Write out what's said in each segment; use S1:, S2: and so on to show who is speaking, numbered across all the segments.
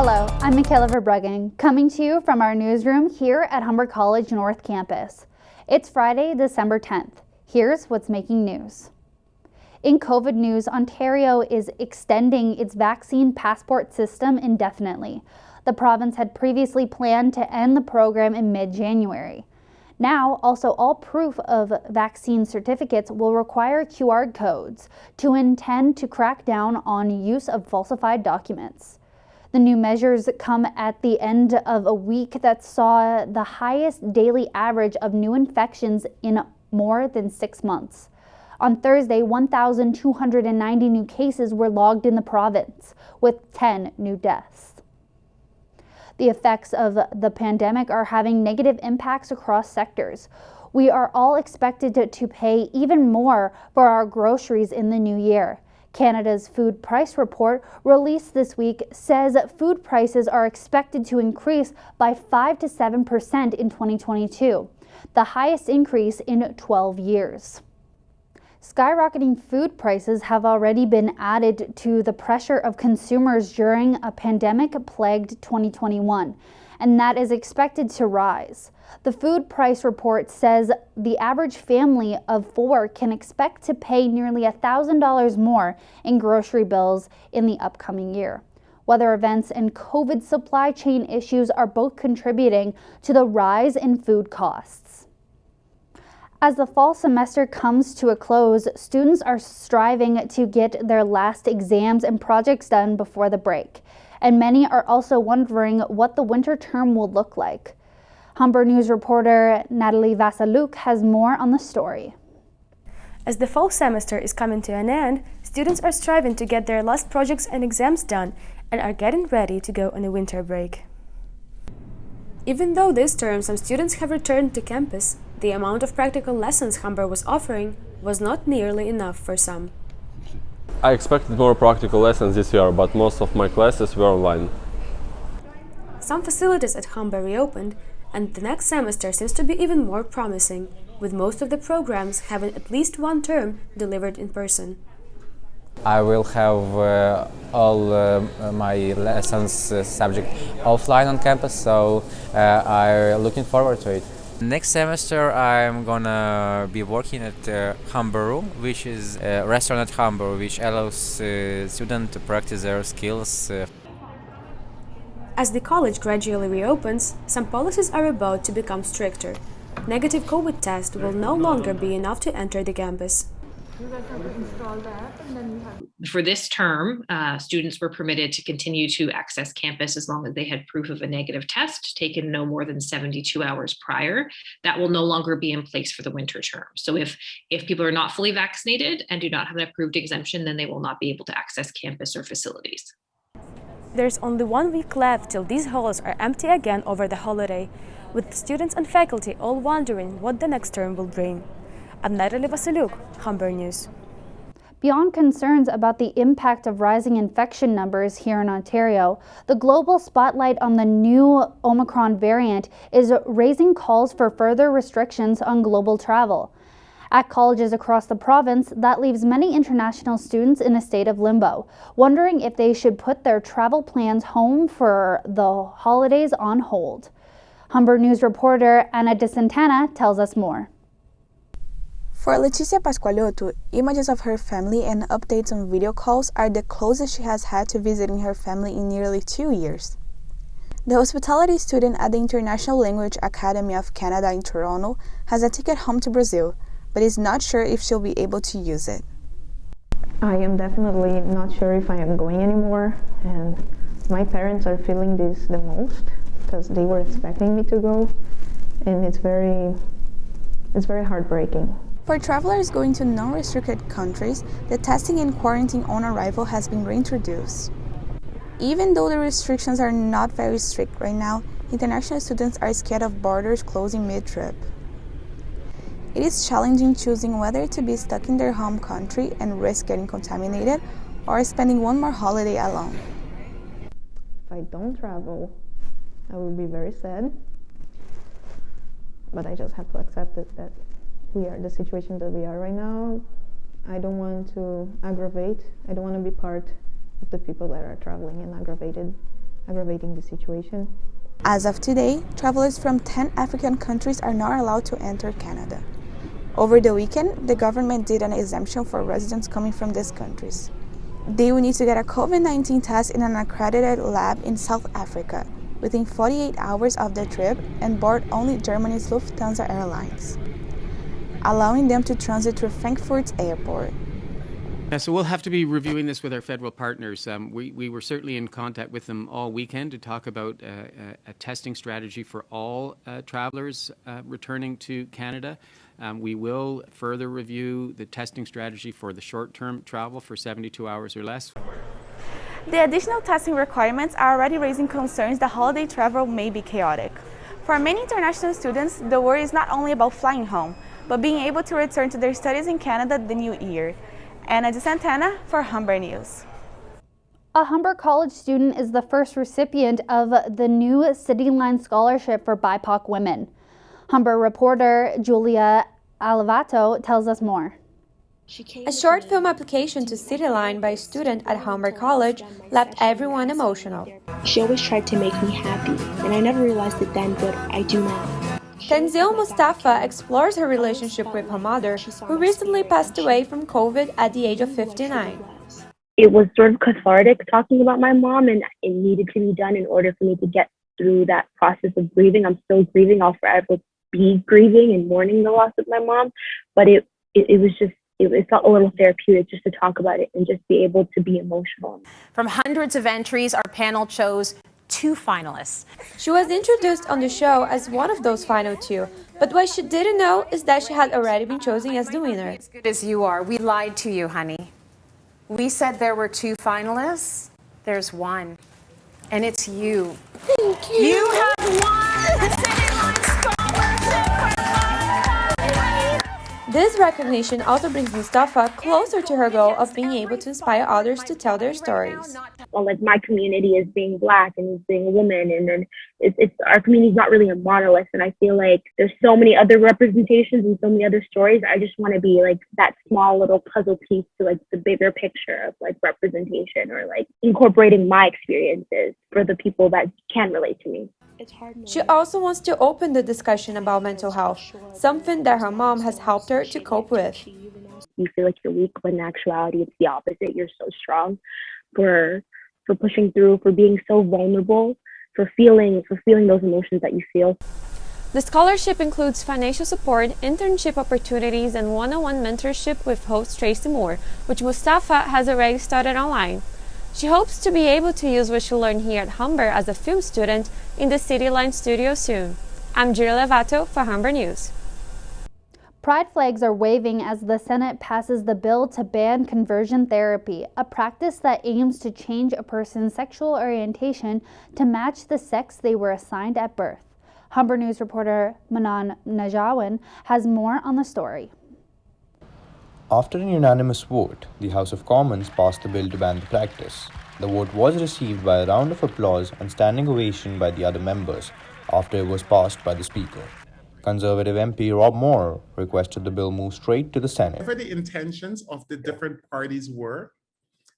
S1: Hello, I'm Michaela Verbruggen, coming to you from our newsroom here at Humber College North Campus. It's Friday, December 10th. Here's what's making news. In COVID news, Ontario is extending its vaccine passport system indefinitely. The province had previously planned to end the program in mid-January. Now, also all proof of vaccine certificates will require QR codes to intend to crack down on use of falsified documents. The new measures come at the end of a week that saw the highest daily average of new infections in more than 6 months. On Thursday, 1,290 new cases were logged in the province, with 10 new deaths. The effects of the pandemic are having negative impacts across sectors. We are all expected to pay even more for our groceries in the new year. Canada's food price report, released this week, says food prices are expected to increase by 5 to 7% in 2022, the highest increase in 12 years. Skyrocketing food prices have already been added to the pressure of consumers during a pandemic-plagued 2021, and that is expected to rise. The food price report says the average family of 4 can expect to pay nearly $1,000 more in grocery bills in the upcoming year. Weather events and COVID supply chain issues are both contributing to the rise in food costs. As the fall semester comes to a close, students are striving to get their last exams and projects done before the break, and many are also wondering what the winter term will look like. Humber News reporter Natalie Vasaluk has more on the story.
S2: As the fall semester is coming to an end, students are striving to get their last projects and exams done and are getting ready to go on a winter break. Even though this term some students have returned to campus, the amount of practical lessons Humber was offering was not nearly enough for some.
S3: I expected more practical lessons this year, but most of my classes were online.
S2: Some facilities at Humber reopened, and the next semester seems to be even more promising, with most of the programs having at least one term delivered in person.
S4: I will have all my lessons subject offline on campus, so I'm looking forward to it. Next semester I'm gonna be working at Humber, which is a restaurant at Humber, which allows students to practice their skills.
S2: As the college gradually reopens, some policies are about to become stricter. Negative COVID test will no longer be enough to enter the campus.
S5: You guys have to install that, and then you have...
S6: For this term, students were permitted to continue to access campus as long as they had proof of a negative test taken no more than 72 hours prior. That will no longer be in place for the winter term. So if people are not fully vaccinated and do not have an approved exemption, then they will not be able to access campus or facilities.
S2: There's only 1 week left till these halls are empty again over the holiday, with students and faculty all wondering what the next term will bring. I'm Natalie Vasaluk, Humber News.
S1: Beyond concerns about the impact of rising infection numbers here in Ontario, the global spotlight on the new Omicron variant is raising calls for further restrictions on global travel. At colleges across the province, that leaves many international students in a state of limbo, wondering if they should put their travel plans home for the holidays on hold. Humber News reporter Ana De Santana tells us more.
S7: For Leticia Pasqualotto, images of her family and updates on video calls are the closest she has had to visiting her family in nearly 2 years. The hospitality student at the International Language Academy of Canada in Toronto has a ticket home to Brazil, but is not sure if she'll be able to use it.
S8: I am definitely not sure if I am going anymore, and my parents are feeling this the most because they were expecting me to go, and it's very heartbreaking.
S7: For travelers going to non-restricted countries, the testing and quarantine on arrival has been reintroduced. Even though the restrictions are not very strict right now, international students are scared of borders closing mid-trip. It is challenging choosing whether to be stuck in their home country and risk getting contaminated or spending one more holiday alone.
S8: If I don't travel, I will be very sad, but I just have to accept it that we are the situation that we are right now. I don't want to aggravate. I don't want to be part of the people that are traveling and aggravated aggravating the situation.
S7: As of today, travelers from 10 African countries are not allowed to enter Canada. Over the weekend, the government did an exemption for residents coming from these countries. They will need to get a COVID-19 test in an accredited lab in South Africa within 48 hours of their trip and board only Germany's Lufthansa Airlines, allowing them to transit through Frankfurt's airport.
S9: So we'll have to be reviewing this with our federal partners. We were certainly in contact with them all weekend to talk about a testing strategy for all travelers returning to Canada. We will further review the testing strategy for the short-term travel for 72 hours or less.
S7: The additional testing requirements are already raising concerns that holiday travel may be chaotic. For many international students, the worry is not only about flying home, but being able to return to their studies in Canada the new year. Anna DeSantana for Humber News.
S1: A Humber College student is the first recipient of the new Cityline scholarship for BIPOC women. Humber reporter Julia Alivato tells us more.
S10: A short film application to Cityline by a student at Humber College left everyone emotional.
S11: She always tried to make me happy, and I never realized it then, but I do now.
S10: Tanzil Mustafa explores her relationship with her mother, who recently passed away from COVID at the age of 59.
S11: It was sort of cathartic talking about my mom, and it needed to be done in order for me to get through that process of grieving. I'm still grieving. I'll forever be grieving and mourning the loss of my mom, but it felt a little therapeutic just to talk about it and just be able to be emotional.
S12: From hundreds of entries, our panel chose 2 finalists.
S10: She was introduced on the show as one of those final 2, but what she didn't know is that she had already been chosen as the winner.
S12: As good as you are, we lied to you, honey. We said there were 2 finalists. There's 1, and it's you.
S10: Thank you.
S12: You have won the Cityline Scholarship.
S10: This recognition also brings Mustafa closer to her goal of being able to inspire others to tell their stories.
S11: Well, like my community is being Black and being a woman, and then it's our community is not really a monolith, and I feel like there's so many other representations and so many other stories. I just want to be like that small little puzzle piece to like the bigger picture of like representation, or like incorporating my experiences for the people that can relate to me.
S10: She also wants to open the discussion about mental health, something that her mom has helped her to cope with.
S11: You feel like you're weak, but in actuality, it's the opposite. You're so strong for pushing through, for being so vulnerable, for feeling those emotions that you feel.
S2: The scholarship includes financial support, internship opportunities, and one-on-one mentorship with host Tracy Moore, which Mustafa has already started online. She hopes to be able to use what she learned here at Humber as a film student in the Cityline studio soon. I'm Julia Levato for Humber News.
S1: Pride flags are waving as the Senate passes the bill to ban conversion therapy, a practice that aims to change a person's sexual orientation to match the sex they were assigned at birth. Humber News reporter Manan Najawan has more on the story.
S13: After an unanimous vote, the House of Commons passed the bill to ban the practice. The vote was received by a round of applause and standing ovation by the other members after it was passed by the Speaker. Conservative MP Rob Moore requested the bill move straight to the Senate.
S14: Whatever the intentions of the different parties were,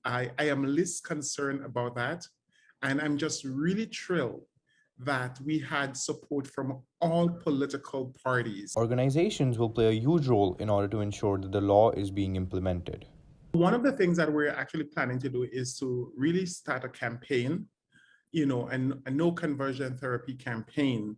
S14: I am less concerned about that. And I'm just really thrilled that we had support from all political parties.
S13: Organizations will play a huge role in order to ensure that the law is being implemented.
S14: One of the things that we're actually planning to do is to really start a campaign, a no conversion therapy campaign.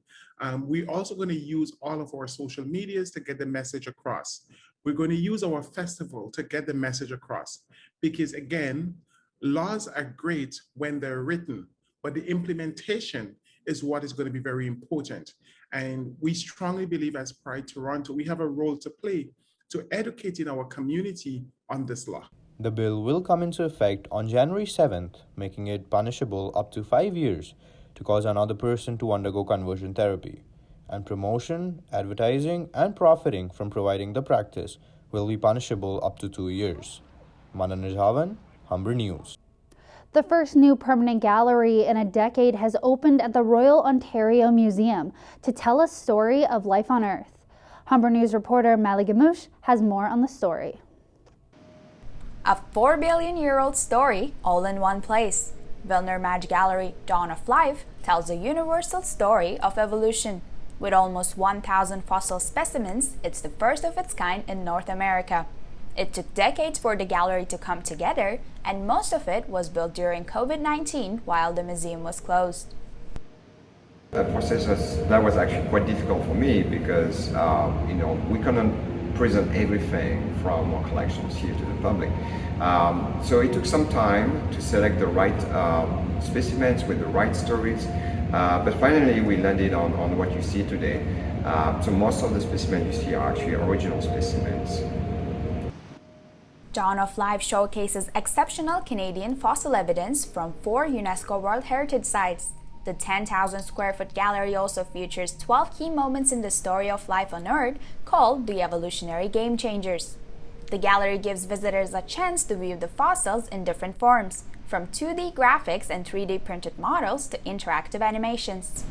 S14: We're also going to use all of our social medias to get the message across. We're going to use our festival to get the message across. Because again, laws are great when they're written, but the implementation is what is going to be very important. And we strongly believe as Pride Toronto, we have a role to play to educate in our community on this law.
S13: The bill will come into effect on January 7th, making it punishable up to 5 years to cause another person to undergo conversion therapy. And promotion, advertising, and profiting from providing the practice will be punishable up to 2 years. Manan Najawan, Humber News.
S1: The first new permanent gallery in a decade has opened at the Royal Ontario Museum to tell a story of life on Earth. Humber News reporter Mali Gamouche has more on the story.
S15: A 4 billion-year-old story all in one place. Vilner Madge Gallery Dawn of Life tells a universal story of evolution. With almost 1,000 fossil specimens, it's the first of its kind in North America. It took decades for the gallery to come together, and most of it was built during COVID-19 while the museum was closed.
S16: The process that was actually quite difficult for me because we couldn't present everything from our collections here to the public. So it took some time to select the right specimens with the right stories, but finally we landed on what you see today. So most of the specimens you see are actually original specimens.
S15: Dawn of Life showcases exceptional Canadian fossil evidence from 4 UNESCO World Heritage Sites. The 10,000 square foot gallery also features 12 key moments in the story of life on Earth called the evolutionary game changers. The gallery gives visitors a chance to view the fossils in different forms, from 2D graphics and 3D printed models to interactive animations.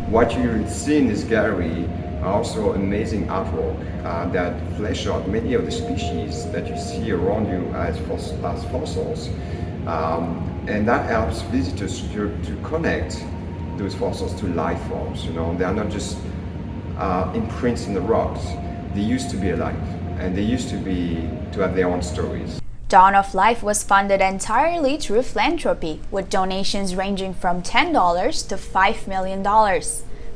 S16: What you see in this gallery are also amazing artwork that flesh out many of the species that you see around you as fossils. And that helps visitors to connect those fossils to life forms. They are not just imprints in the rocks. They used to be alive, and they used to have their own stories.
S15: Dawn of Life was funded entirely through philanthropy, with donations ranging from $10 to $5 million.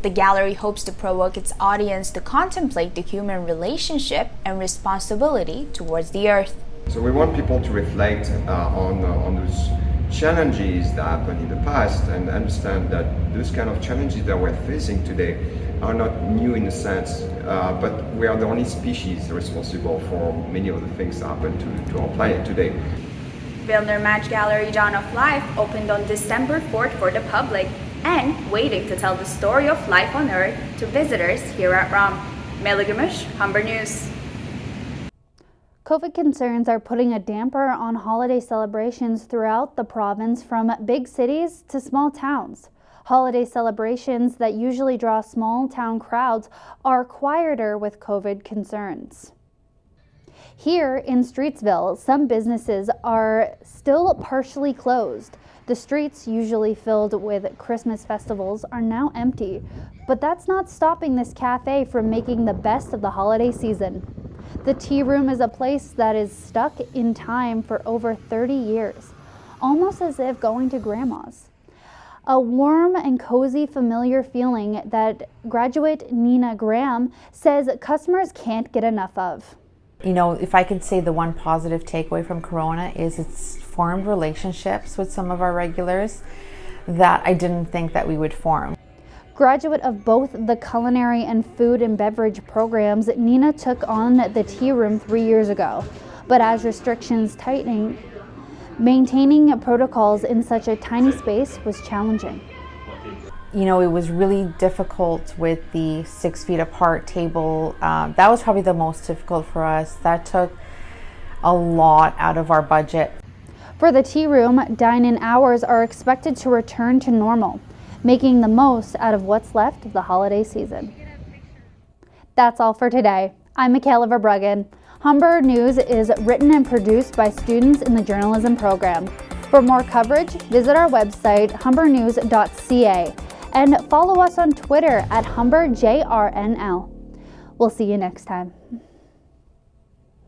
S15: The gallery hopes to provoke its audience to contemplate the human relationship and responsibility towards the Earth.
S16: So we want people to reflect on those challenges that happened in the past and understand that those kind of challenges that we're facing today are not new in a sense, but we are the only species responsible for many of the things that happen to our planet today.
S15: Vilner Madge Gallery Dawn of Life opened on December 4th for the public and waiting to tell the story of life on Earth to visitors here at ROM. Melly Gamish, Humber News.
S1: COVID concerns are putting a damper on holiday celebrations throughout the province, from big cities to small towns. Holiday celebrations that usually draw small town crowds are quieter with COVID concerns. Here in Streetsville, some businesses are still partially closed. The streets, usually filled with Christmas festivals, are now empty, but that's not stopping this cafe from making the best of the holiday season. The Tea Room is a place that is stuck in time for over 30 years, almost as if going to grandma's. A warm and cozy, familiar feeling that graduate Nina Graham says customers can't get enough of.
S17: If I could say the one positive takeaway from Corona is it's formed relationships with some of our regulars that I didn't think that we would form.
S1: Graduate of both the culinary and food and beverage programs, Nina took on the Tea Room 3 years ago. But as restrictions tightening, maintaining protocols in such a tiny space was challenging.
S17: It was really difficult with the 6 feet apart table. That was probably the most difficult for us. That took a lot out of our budget.
S1: For the Tea Room, dine-in hours are expected to return to normal, making the most out of what's left of the holiday season. That's all for today. I'm Michaela Verbruggen. Humber News is written and produced by students in the journalism program. For more coverage, visit our website, humbernews.ca, and follow us on Twitter at HumberJRNL. We'll see you next time.